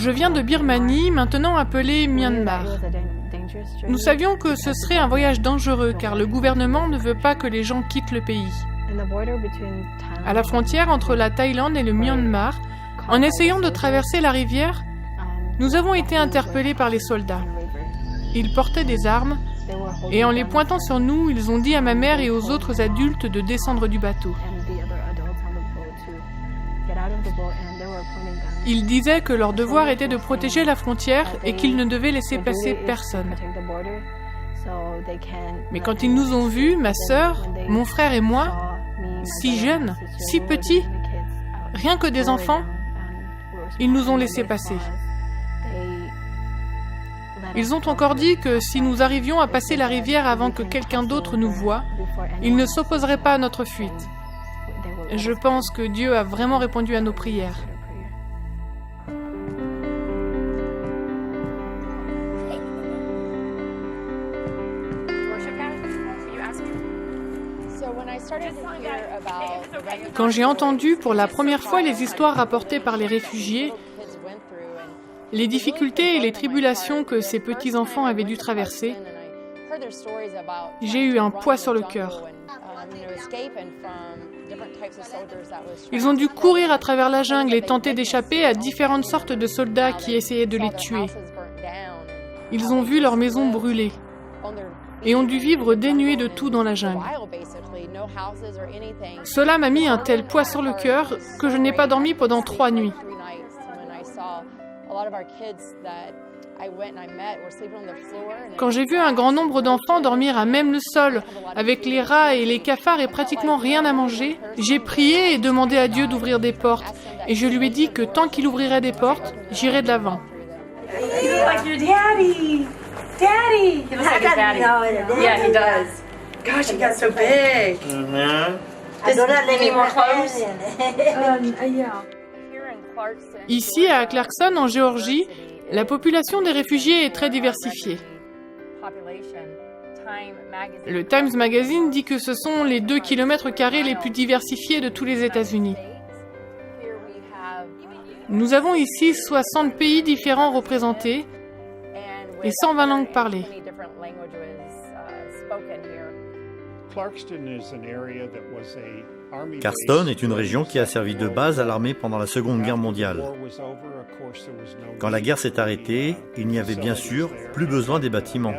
Je viens de Birmanie, maintenant appelée Myanmar. Nous savions que ce serait un voyage dangereux car le gouvernement ne veut pas que les gens quittent le pays. À la frontière entre la Thaïlande et le Myanmar, en essayant de traverser la rivière, nous avons été interpellés par les soldats. Ils portaient des armes et en les pointant sur nous, ils ont dit à ma mère et aux autres adultes de descendre du bateau. Ils disaient que leur devoir était de protéger la frontière et qu'ils ne devaient laisser passer personne. Mais quand ils nous ont vus, ma sœur, mon frère et moi, si jeunes, si petits, rien que des enfants, ils nous ont laissés passer. Ils ont encore dit que si nous arrivions à passer la rivière avant que quelqu'un d'autre nous voie, ils ne s'opposeraient pas à notre fuite. Je pense que Dieu a vraiment répondu à nos prières. Quand j'ai entendu pour la première fois les histoires rapportées par les réfugiés, les difficultés et les tribulations que ces petits-enfants avaient dû traverser, j'ai eu un poids sur le cœur. Ils ont dû courir à travers la jungle et tenter d'échapper à différentes sortes de soldats qui essayaient de les tuer. Ils ont vu leurs maisons brûler et ont dû vivre dénués de tout dans la jungle. Cela m'a mis un tel poids sur le cœur que je n'ai pas dormi pendant 3 nuits. Quand j'ai vu un grand nombre d'enfants dormir à même le sol, avec les rats et les cafards et pratiquement rien à manger, j'ai prié et demandé à Dieu d'ouvrir des portes. Et je lui ai dit que tant qu'il ouvrirait des portes, j'irais de l'avant. Daddy! He looks like his daddy. Yeah, he does. Gosh, he got so big. Does he need more clothes? Ici, à Clarkson, en Géorgie, la population des réfugiés est très diversifiée. Le Times Magazine dit que ce sont les 2 km² les plus diversifiés de tous les États-Unis. Nous avons ici 60 pays différents représentés et 120 langues parlées. Clarkston est une région qui a servi de base à l'armée pendant la Seconde Guerre mondiale. Quand la guerre s'est arrêtée, il n'y avait bien sûr plus besoin des bâtiments.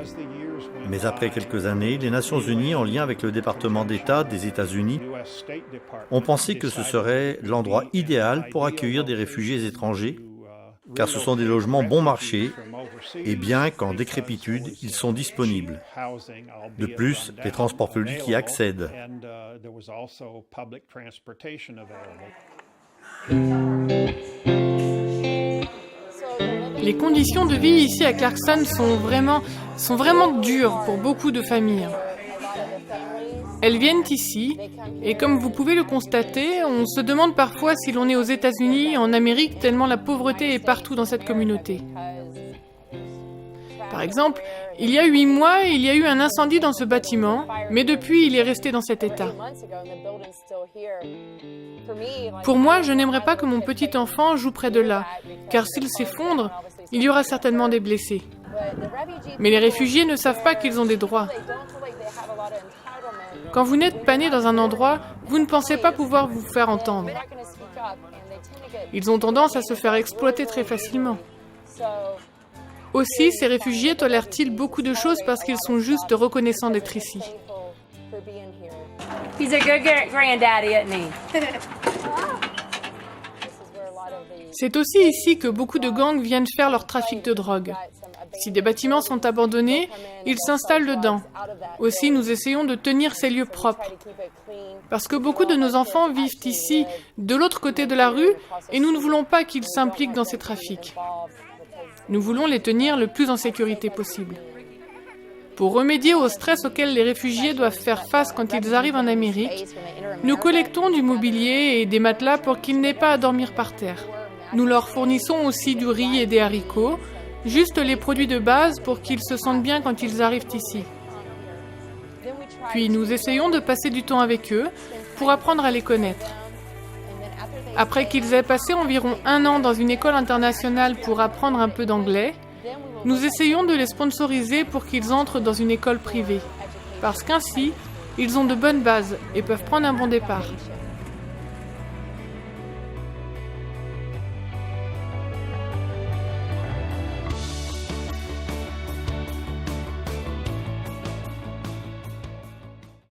Mais après quelques années, les Nations Unies, en lien avec le département d'État des États-Unis, ont pensé que ce serait l'endroit idéal pour accueillir des réfugiés étrangers, car ce sont des logements bon marché, et bien qu'en décrépitude, ils sont disponibles. De plus, les transports publics y accèdent. Les conditions de vie ici à Clarkson sont vraiment dures pour beaucoup de familles. Elles viennent ici, et comme vous pouvez le constater, on se demande parfois si l'on est aux États-Unis, en Amérique, tellement la pauvreté est partout dans cette communauté. Par exemple, il y a 8 mois, il y a eu un incendie dans ce bâtiment, mais depuis, il est resté dans cet état. Pour moi, je n'aimerais pas que mon petit enfant joue près de là, car s'il s'effondre, il y aura certainement des blessés. Mais les réfugiés ne savent pas qu'ils ont des droits. Quand vous n'êtes pas né dans un endroit, vous ne pensez pas pouvoir vous faire entendre. Ils ont tendance à se faire exploiter très facilement. Aussi, ces réfugiés tolèrent-ils beaucoup de choses parce qu'ils sont juste reconnaissants d'être ici. He's a good granddaddy, isn't he? C'est aussi ici que beaucoup de gangs viennent faire leur trafic de drogue. Si des bâtiments sont abandonnés, ils s'installent dedans. Aussi, nous essayons de tenir ces lieux propres. Parce que beaucoup de nos enfants vivent ici, de l'autre côté de la rue, et nous ne voulons pas qu'ils s'impliquent dans ces trafics. Nous voulons les tenir le plus en sécurité possible. Pour remédier au stress auquel les réfugiés doivent faire face quand ils arrivent en Amérique, nous collectons du mobilier et des matelas pour qu'ils n'aient pas à dormir par terre. Nous leur fournissons aussi du riz et des haricots, juste les produits de base pour qu'ils se sentent bien quand ils arrivent ici. Puis nous essayons de passer du temps avec eux pour apprendre à les connaître. Après qu'ils aient passé environ 1 an dans une école internationale pour apprendre un peu d'anglais, nous essayons de les sponsoriser pour qu'ils entrent dans une école privée. Parce qu'ainsi, ils ont de bonnes bases et peuvent prendre un bon départ.